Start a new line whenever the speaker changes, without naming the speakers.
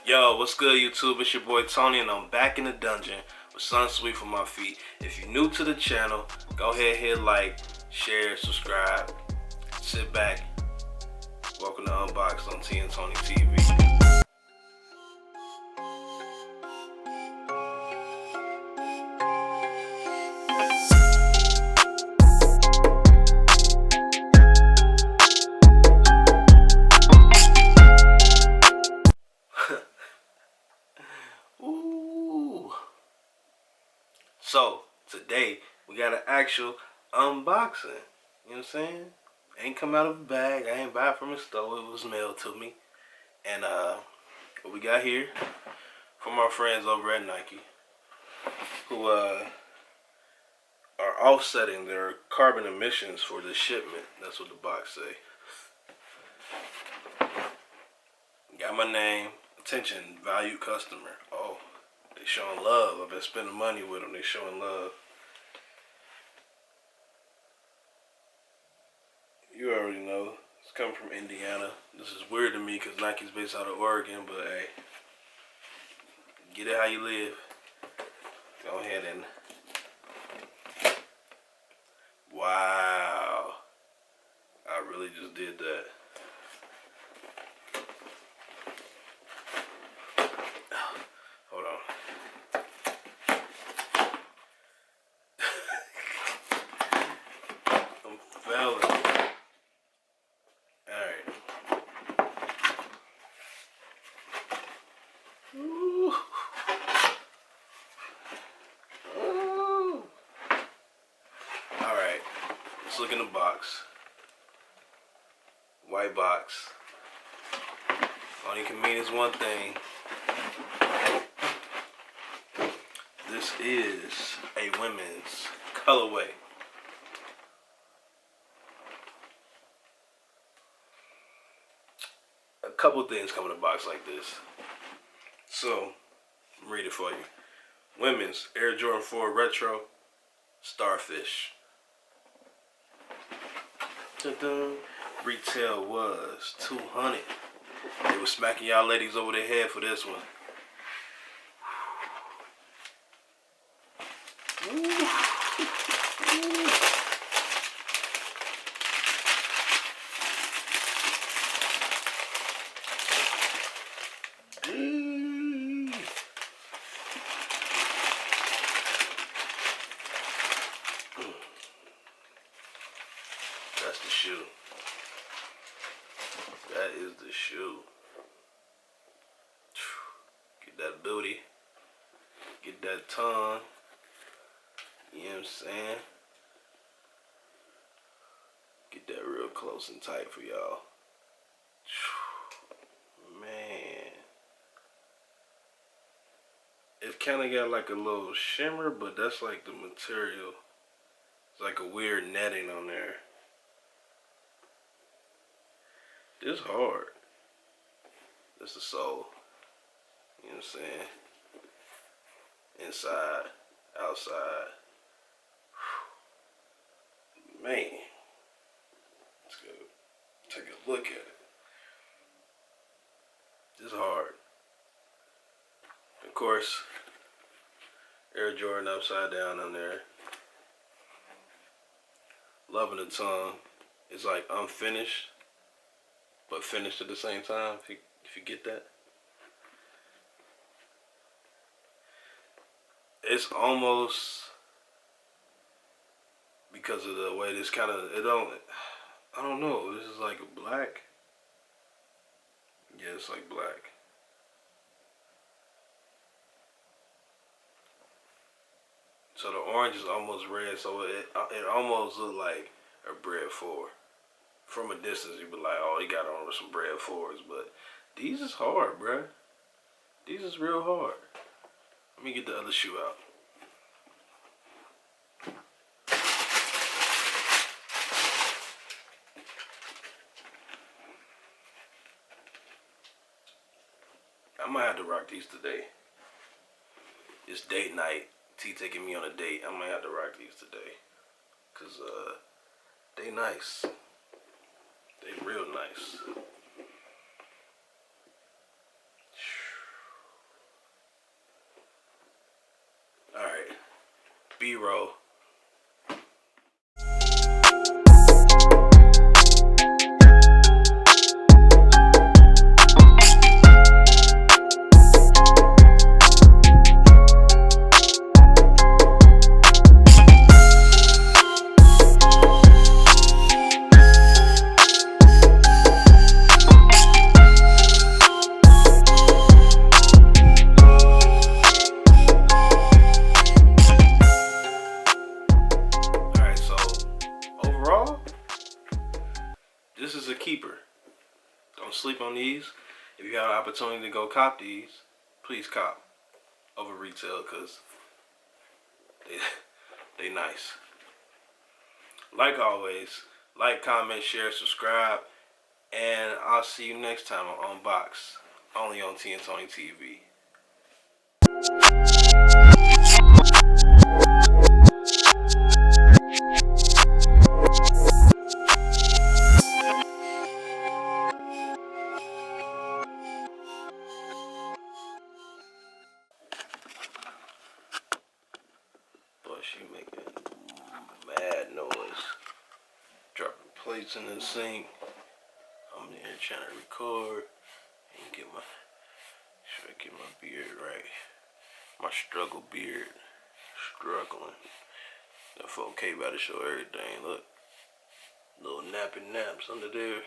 Yo, what's good, YouTube? It's your boy Tony, and I'm back in the dungeon with Sun Sweet for my feet. If you're new to the channel, go ahead, hit like, share, subscribe, sit back. Welcome to Unboxed on T and Toni TV. Ooh. So, today, we got an actual unboxing. You know what I'm saying? Ain't come out of a bag. I ain't buy it from a store. It was mailed to me. And what we got here from our friends over at Nike, who are offsetting their carbon emissions for this shipment. That's what the box say. Got my name. Attention, valued customer. Oh, they showing love. I've been spending money with them. They showing love. You already know. It's coming from Indiana. This is weird to me because Nike's based out of Oregon, but hey, get it how you live. Go ahead and... Wow. I really just did that. Hold on. I'm failing. Alright. Ooh. Ooh. Alright. Let's look in the box. White box. Only can mean is one thing. This is a women's colorway. A couple things come in a box like this. So, I'll read it for you. Women's Air Jordan 4 Retro Starfish. Ta-da. Retail was $200. They were smacking y'all ladies over their head for this one. That's the shoe. That is the shoe. Get that booty. Get that tongue. You know what I'm saying? Get that real close and tight for y'all. Man. It kind of got like a little shimmer, but that's like the material. It's like a weird netting on there. This hard. That's the sole. You know what I'm saying? Inside, outside. Man. Let's go take a look at it. This hard. Of course, Air Jordan upside down on there. Loving the tongue. It's like unfinished, but finished at the same time, if you get that. It's almost, because of the way this kind of, I don't know, this is like a black. Yeah, it's like black. So the orange is almost red, so it almost looked like a bread 4. From a distance, you'd be like, oh, he got on with some bread 4s, but these is hard, bruh. These is real hard. Let me get the other shoe out. I might have to rock these today. It's date night. T taking me on a date. I might have to rock these today. Cause they nice. They real nice. B-roll. This is a keeper. Don't sleep on these. If you have an opportunity to go cop these, please cop over retail because they nice. Like always, like, comment, share, subscribe, and I'll see you next time on Unboxed, only on Toni TV. Boy, she making mad noise. Dropping plates in the sink. I'm in here trying to record and get my beard right. My struggle beard. Struggling. That 4K about to show everything. Look. Little nappy naps under there.